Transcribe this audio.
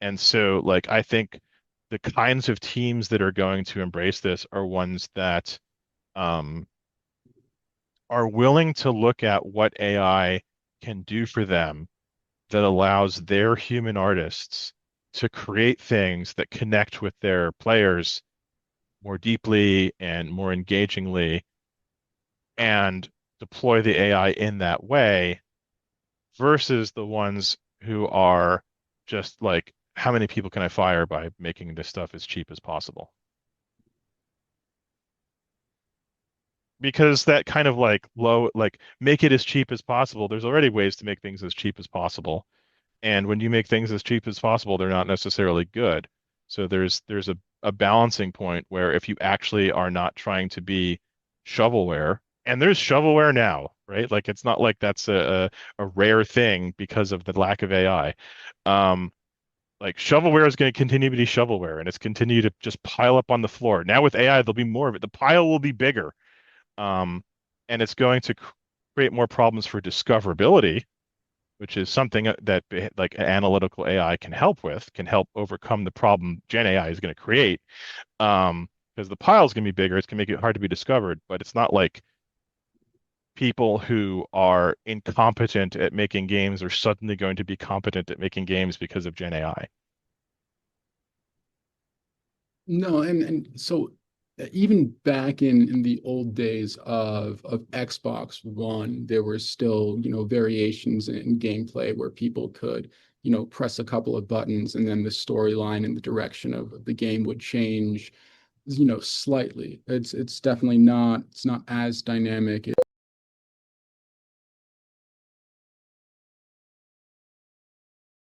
And so, like, I think the kinds of teams that are going to embrace this are ones that um, are willing to look at what AI can do for them that allows their human artists to create things that connect with their players more deeply and more engagingly and deploy the AI in that way versus the ones who are just like, how many people can I fire by making this stuff as cheap as possible? Because that kind of like low, like make it as cheap as possible. There's already ways to make things as cheap as possible. And when you make things as cheap as possible, they're not necessarily good. So there's a balancing point where if you actually are not trying to be shovelware, and there's shovelware now, right? Like it's not like that's a rare thing because of the lack of AI. Um, like shovelware is going to continue to be shovelware, and it's continue to just pile up on the floor. Now with AI, there'll be more of it. The pile will be bigger, um, and it's going to create more problems for discoverability, which is something that like analytical AI can help with, can help overcome the problem Gen AI is going to create. Because the pile is going to be bigger, it's going to make it hard to be discovered, but it's not like people who are incompetent at making games are suddenly going to be competent at making games because of Gen AI. No, and so even back in the old days of Xbox One, there were still, variations in gameplay where people could, press a couple of buttons and then the storyline and the direction of the game would change, slightly. It's definitely not as dynamic